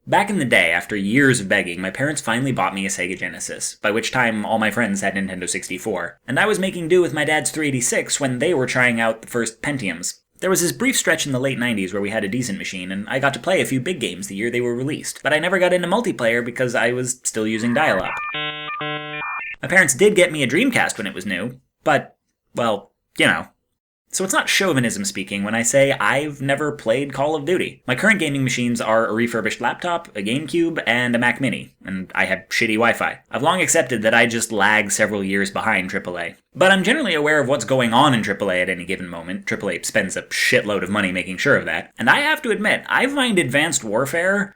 Back in the day, after years of begging, my parents finally bought me a Sega Genesis, by which time all my friends had Nintendo 64, and I was making do with my dad's 386 when they were trying out the first Pentiums. There was this brief stretch in the late 90s where we had a decent machine, and I got to play a few big games the year they were released, but I never got into multiplayer because I was still using dial-up. My parents did get me a Dreamcast when it was new, but, well, you know. So it's not chauvinism speaking when I say I've never played Call of Duty. My current gaming machines are a refurbished laptop, a GameCube, and a Mac Mini, and I have shitty Wi-Fi. I've long accepted that I just lag several years behind AAA. But I'm generally aware of what's going on in AAA at any given moment. AAA spends a shitload of money making sure of that. And I have to admit, I find Advanced Warfare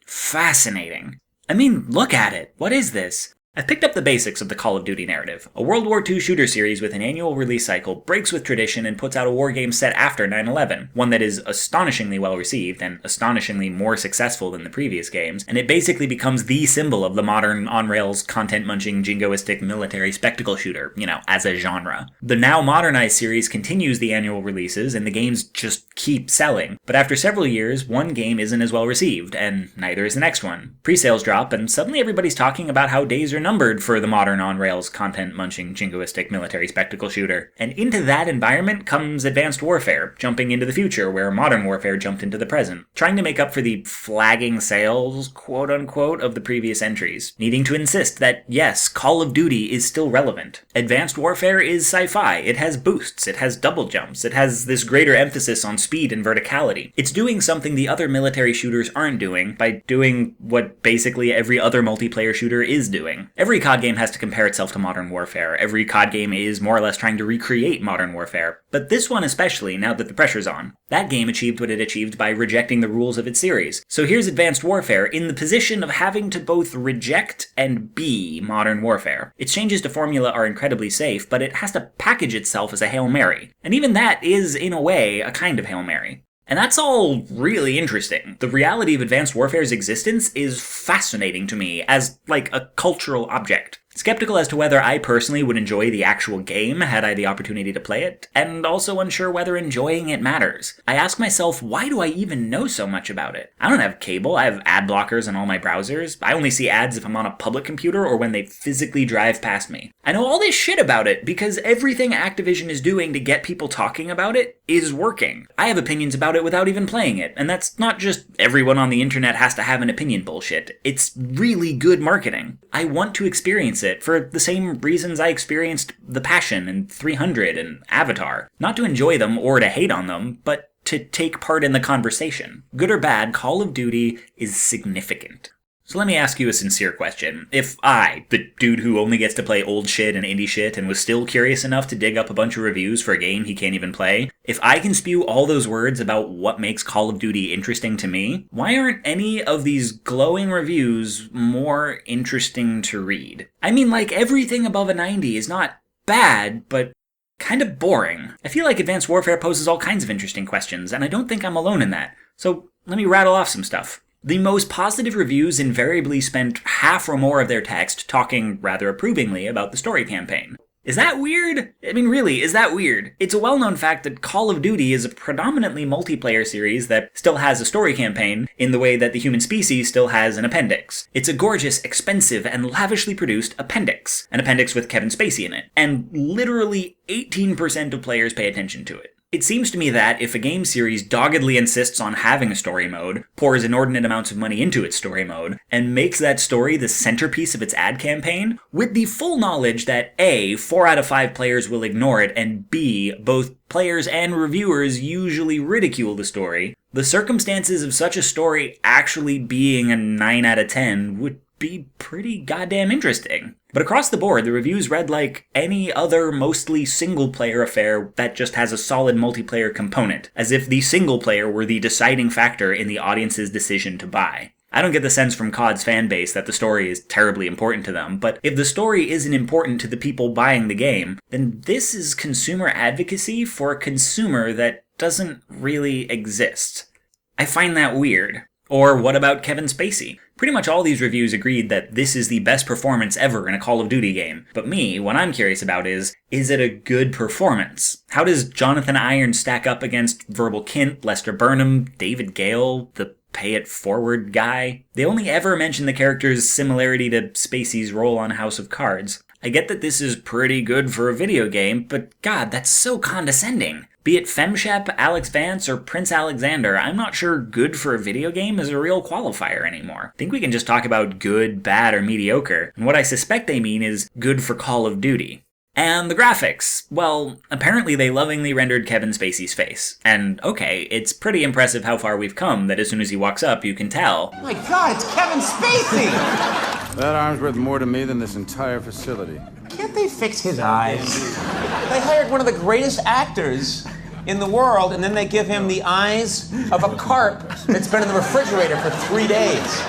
fascinating. I mean, look at it. What is this? I've picked up the basics of the Call of Duty narrative. A World War II shooter series with an annual release cycle breaks with tradition and puts out a war game set after 9/11, one that is astonishingly well received and astonishingly more successful than the previous games, and it basically becomes the symbol of the modern on-rails, content-munching, jingoistic military spectacle shooter, as a genre. The now modernized series continues the annual releases, and the games just keep selling. But after several years, one game isn't as well received, and neither is the next one. Pre-sales drop, and suddenly everybody's talking about how days are numbered for the modern on-rails, content-munching, jingoistic military spectacle shooter. And into that environment comes Advanced Warfare, jumping into the future where Modern Warfare jumped into the present, trying to make up for the flagging sales, quote-unquote, of the previous entries, needing to insist that, yes, Call of Duty is still relevant. Advanced Warfare is sci-fi, it has boosts, it has double jumps, it has this greater emphasis on speed and verticality. It's doing something the other military shooters aren't doing by doing what basically every other multiplayer shooter is doing. Every COD game has to compare itself to Modern Warfare. Every COD game is more or less trying to recreate Modern Warfare. But this one especially, now that the pressure's on. That game achieved what it achieved by rejecting the rules of its series. So here's Advanced Warfare in the position of having to both reject and be Modern Warfare. Its changes to formula are incredibly safe, but it has to package itself as a Hail Mary. And even that is, in a way, a kind of Hail Mary. And that's all really interesting. The reality of Advanced Warfare's existence is fascinating to me as, a cultural object. Skeptical as to whether I personally would enjoy the actual game had I the opportunity to play it, and also unsure whether enjoying it matters. I ask myself, why do I even know so much about it? I don't have cable, I have ad blockers on all my browsers. I only see ads if I'm on a public computer or when they physically drive past me. I know all this shit about it because everything Activision is doing to get people talking about it is working. I have opinions about it without even playing it, and that's not just everyone on the internet has to have an opinion bullshit. It's really good marketing. I want to experience it for the same reasons I experienced The Passion and 300 and Avatar. Not to enjoy them or to hate on them, but to take part in the conversation. Good or bad, Call of Duty is significant. So let me ask you a sincere question. If I, the dude who only gets to play old shit and indie shit and was still curious enough to dig up a bunch of reviews for a game he can't even play, if I can spew all those words about what makes Call of Duty interesting to me, why aren't any of these glowing reviews more interesting to read? I mean, everything above a 90 is not bad, but kind of boring. I feel like Advanced Warfare poses all kinds of interesting questions, and I don't think I'm alone in that. So let me rattle off some stuff. The most positive reviews invariably spent half or more of their text talking rather approvingly about the story campaign. Is that weird? I mean, really, is that weird? It's a well-known fact that Call of Duty is a predominantly multiplayer series that still has a story campaign in the way that the human species still has an appendix. It's a gorgeous, expensive, and lavishly produced appendix. An appendix with Kevin Spacey in it. And literally 18% of players pay attention to it. It seems to me that if a game series doggedly insists on having a story mode, pours inordinate amounts of money into its story mode, and makes that story the centerpiece of its ad campaign, with the full knowledge that A, 4 out of 5 players will ignore it, and B, both players and reviewers usually ridicule the story, the circumstances of such a story actually being a 9 out of 10 would be pretty goddamn interesting. But across the board, the reviews read like any other mostly single-player affair that just has a solid multiplayer component, as if the single player were the deciding factor in the audience's decision to buy. I don't get the sense from COD's fanbase that the story is terribly important to them, but if the story isn't important to the people buying the game, then this is consumer advocacy for a consumer that doesn't really exist. I find that weird. Or what about Kevin Spacey? Pretty much all these reviews agreed that this is the best performance ever in a Call of Duty game. But me, what I'm curious about is it a good performance? How does Jonathan Irons stack up against Verbal Kint, Lester Burnham, David Gale, the pay it forward guy. They only ever mention the character's similarity to Spacey's role on House of Cards. I get that this is pretty good for a video game, but god, that's so condescending. Be it FemShep, Alex Vance, or Prince Alexander, I'm not sure good for a video game is a real qualifier anymore. I think we can just talk about good, bad, or mediocre, and what I suspect they mean is good for Call of Duty. And the graphics, well, apparently they lovingly rendered Kevin Spacey's face. And okay, it's pretty impressive how far we've come that as soon as he walks up, you can tell. My god, it's Kevin Spacey! That arm's worth more to me than this entire facility. Can't they fix his eyes? They hired one of the greatest actors in the world, and then they give him the eyes of a carp that's been in the refrigerator for 3 days.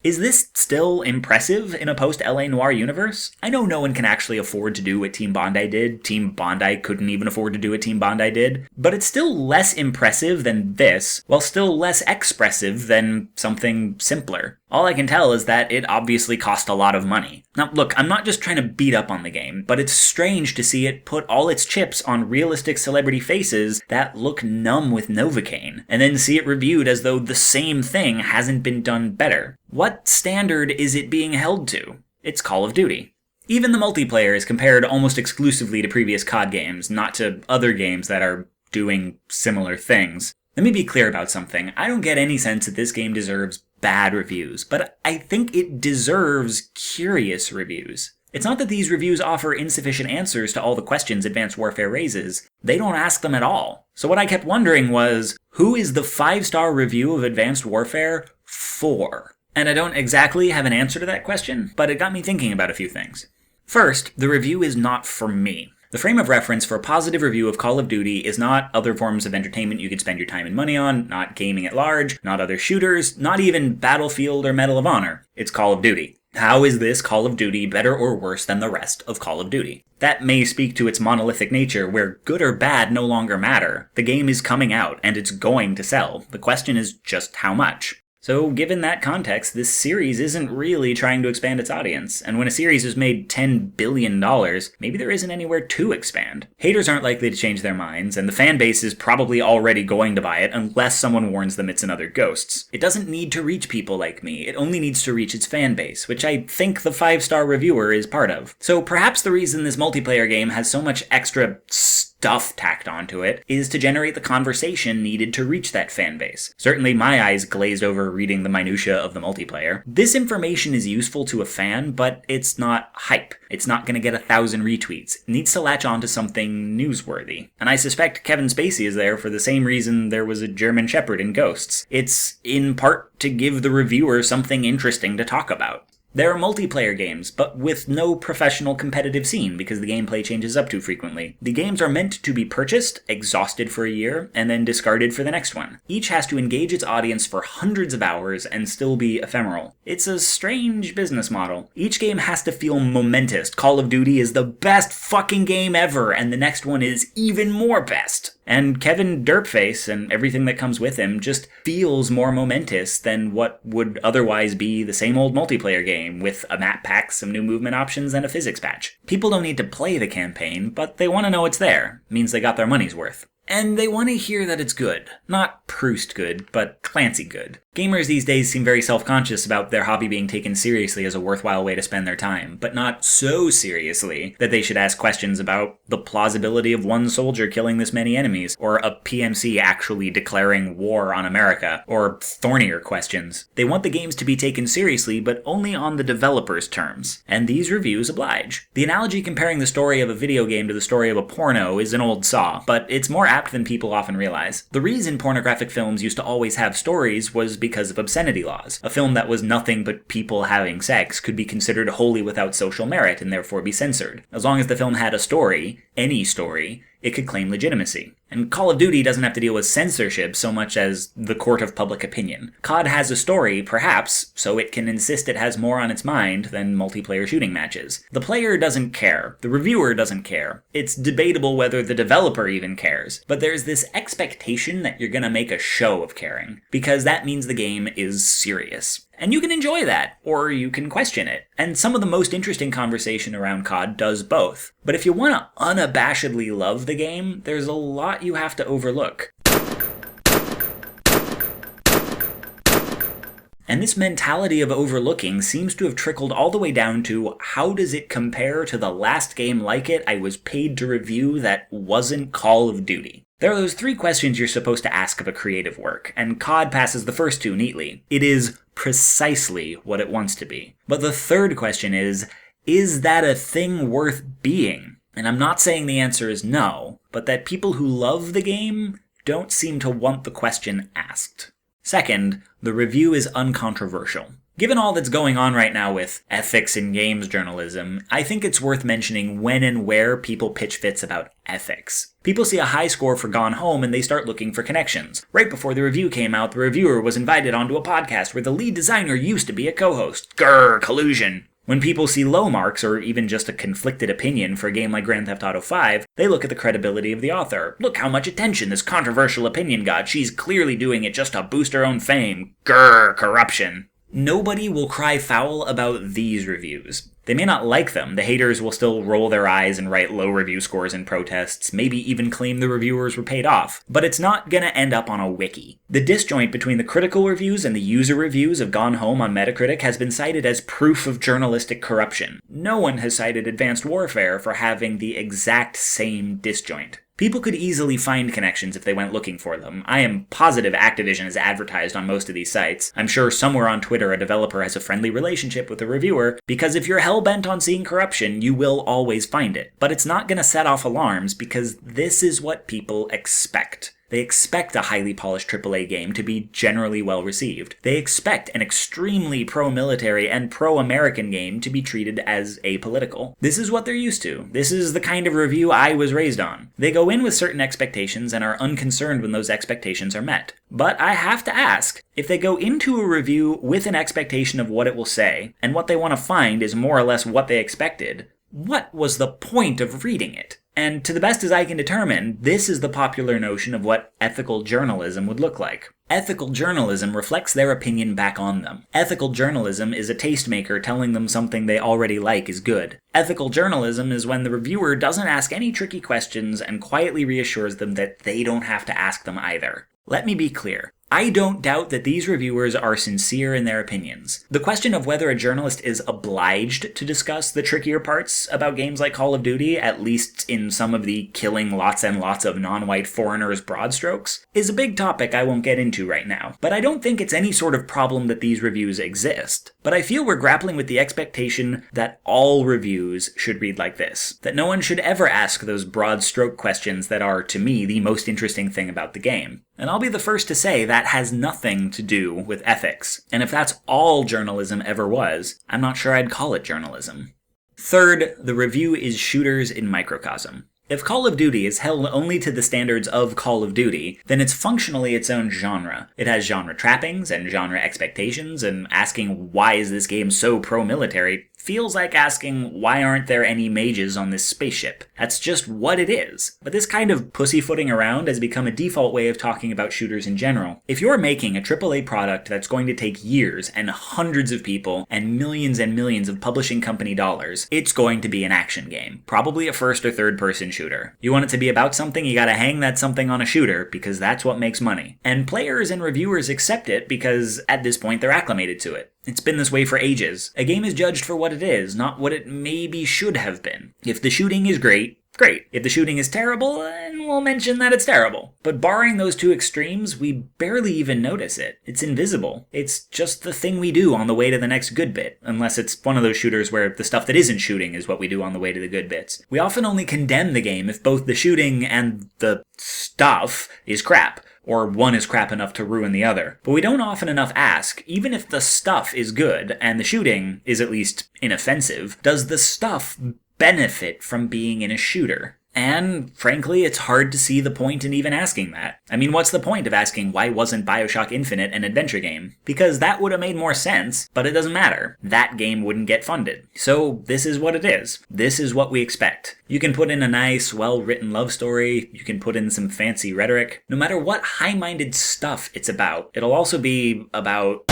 Is this still impressive in a post-LA Noire universe? I know no one can actually afford to do what Team Bondi did. Team Bondi couldn't even afford to do what Team Bondi did. But it's still less impressive than this, while still less expressive than something simpler. All I can tell is that it obviously cost a lot of money. Now look, I'm not just trying to beat up on the game, but it's strange to see it put all its chips on realistic celebrity faces that look numb with Novocaine, and then see it reviewed as though the same thing hasn't been done better. What standard is it being held to? It's Call of Duty. Even the multiplayer is compared almost exclusively to previous COD games, not to other games that are doing similar things. Let me be clear about something. I don't get any sense that this game deserves bad reviews, but I think it deserves curious reviews. It's not that these reviews offer insufficient answers to all the questions Advanced Warfare raises. They don't ask them at all. So what I kept wondering was, who is the 5-star review of Advanced Warfare for? And I don't exactly have an answer to that question, but it got me thinking about a few things. First, the review is not for me. The frame of reference for a positive review of Call of Duty is not other forms of entertainment you could spend your time and money on, not gaming at large, not other shooters, not even Battlefield or Medal of Honor. It's Call of Duty. How is this Call of Duty better or worse than the rest of Call of Duty? That may speak to its monolithic nature, where good or bad no longer matter. The game is coming out, and it's going to sell. The question is just how much. So given that context, this series isn't really trying to expand its audience, and when a series has made $10 billion, maybe there isn't anywhere to expand. Haters aren't likely to change their minds, and the fan base is probably already going to buy it unless someone warns them it's another Ghosts. It doesn't need to reach people like me, it only needs to reach its fan base, which I think the 5-star reviewer is part of. So perhaps the reason this multiplayer game has so much extra stuff tacked onto it is to generate the conversation needed to reach that fan base. Certainly my eyes glazed over reading the minutia of the multiplayer. This information is useful to a fan, but it's not hype. It's not going to get 1,000 retweets. It needs to latch onto something newsworthy. And I suspect Kevin Spacey is there for the same reason there was a German Shepherd in Ghosts. It's in part to give the reviewer something interesting to talk about. There are multiplayer games, but with no professional competitive scene because the gameplay changes up too frequently. The games are meant to be purchased, exhausted for a year, and then discarded for the next one. Each has to engage its audience for hundreds of hours and still be ephemeral. It's a strange business model. Each game has to feel momentous. Call of Duty is the best fucking game ever, and the next one is even more best. And Kevin Derpface and everything that comes with him just feels more momentous than what would otherwise be the same old multiplayer game with a map pack, some new movement options, and a physics patch. People don't need to play the campaign, but they want to know it's there. It means they got their money's worth. And they want to hear that it's good. Not Proust good, but Clancy good. Gamers these days seem very self-conscious about their hobby being taken seriously as a worthwhile way to spend their time, but not so seriously that they should ask questions about the plausibility of one soldier killing this many enemies, or a PMC actually declaring war on America, or thornier questions. They want the games to be taken seriously, but only on the developer's terms, and these reviews oblige. The analogy comparing the story of a video game to the story of a porno is an old saw, but it's more apt than people often realize. The reason pornographic films used to always have stories was because of obscenity laws. A film that was nothing but people having sex could be considered wholly without social merit and therefore be censored. As long as the film had a story, any story, it could claim legitimacy. And Call of Duty doesn't have to deal with censorship so much as the court of public opinion. COD has a story, perhaps, so it can insist it has more on its mind than multiplayer shooting matches. The player doesn't care. The reviewer doesn't care. It's debatable whether the developer even cares. But there's this expectation that you're gonna make a show of caring, because that means the game is serious. And you can enjoy that, or you can question it. And some of the most interesting conversation around COD does both. But if you want to unabashedly love the game, there's a lot you have to overlook. And this mentality of overlooking seems to have trickled all the way down to how does it compare to the last game like it I was paid to review that wasn't Call of Duty? There are those 3 questions you're supposed to ask of a creative work, and COD passes the first 2 neatly. It is precisely what it wants to be. But the 3rd question is that a thing worth being? And I'm not saying the answer is no, but that people who love the game don't seem to want the question asked. Second, the review is uncontroversial. Given all that's going on right now with ethics in games journalism, I think it's worth mentioning when and where people pitch fits about ethics. People see a high score for Gone Home and they start looking for connections. Right before the review came out, the reviewer was invited onto a podcast where the lead designer used to be a co-host. Grr, collusion. When people see low marks or even just a conflicted opinion for a game like Grand Theft Auto 5, they look at the credibility of the author. Look how much attention this controversial opinion got. She's clearly doing it just to boost her own fame. Grr, corruption. Nobody will cry foul about these reviews. They may not like them. The haters will still roll their eyes and write low review scores in protests, maybe even claim the reviewers were paid off. But it's not gonna end up on a wiki. The disjoint between the critical reviews and the user reviews of Gone Home on Metacritic has been cited as proof of journalistic corruption. No one has cited Advanced Warfare for having the exact same disjoint. People could easily find connections if they went looking for them. I am positive Activision is advertised on most of these sites. I'm sure somewhere on Twitter a developer has a friendly relationship with a reviewer, because if you're hell-bent on seeing corruption, you will always find it. But it's not going to set off alarms, because this is what people expect. They expect a highly polished AAA game to be generally well received. They expect an extremely pro-military and pro-American game to be treated as apolitical. This is what they're used to. This is the kind of review I was raised on. They go in with certain expectations and are unconcerned when those expectations are met. But I have to ask, if they go into a review with an expectation of what it will say, and what they want to find is more or less what they expected, what was the point of reading it? And to the best as I can determine, this is the popular notion of what ethical journalism would look like. Ethical journalism reflects their opinion back on them. Ethical journalism is a tastemaker telling them something they already like is good. Ethical journalism is when the reviewer doesn't ask any tricky questions and quietly reassures them that they don't have to ask them either. Let me be clear. I don't doubt that these reviewers are sincere in their opinions. The question of whether a journalist is obliged to discuss the trickier parts about games like Call of Duty, at least in some of the killing lots and lots of non-white foreigners broad strokes, is a big topic I won't get into right now. But I don't think it's any sort of problem that these reviews exist. But I feel we're grappling with the expectation that all reviews should read like this. That no one should ever ask those broad stroke questions that are, to me, the most interesting thing about the game. And I'll be the first to say that has nothing to do with ethics. And if that's all journalism ever was, I'm not sure I'd call it journalism. Third, the review is shooters in Microcosm. If Call of Duty is held only to the standards of Call of Duty, then it's functionally its own genre. It has genre trappings and genre expectations, and asking why is this game so pro-military feels like asking why aren't there any mages on this spaceship. That's just what it is. But this kind of pussyfooting around has become a default way of talking about shooters in general. If you're making a AAA product that's going to take years and hundreds of people and millions of publishing company dollars, it's going to be an action game. Probably a first or third person shooter. You want it to be about something, you gotta hang that something on a shooter, because that's what makes money. And players and reviewers accept it because at this point they're acclimated to it. It's been this way for ages. A game is judged for what it is, not what it maybe should have been. If the shooting is great. If the shooting is terrible, then we'll mention that it's terrible. But barring those two extremes, we barely even notice it. It's invisible. It's just the thing we do on the way to the next good bit, unless it's one of those shooters where the stuff that isn't shooting is what we do on the way to the good bits. We often only condemn the game if both the shooting and the stuff is crap, or one is crap enough to ruin the other. But we don't often enough ask, even if the stuff is good and the shooting is at least inoffensive, does the stuff benefit from being in a shooter? And frankly, it's hard to see the point in even asking that. I mean, what's the point of asking why wasn't BioShock Infinite an adventure game? Because that would have made more sense, but it doesn't matter. That game wouldn't get funded. So this is what it is. This is what we expect. You can put in a nice, well-written love story, you can put in some fancy rhetoric. No matter what high-minded stuff it's about, it'll also be about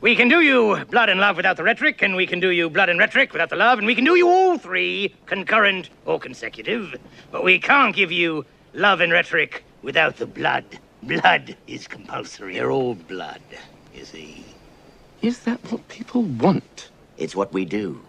We We can do you blood and love without the rhetoric, and we can do you blood and rhetoric without the love, and we can do you all three concurrent or consecutive. But we can't give you love and rhetoric without the blood. Blood is compulsory. You're all blood, you see. Is that what people want? It's what we do.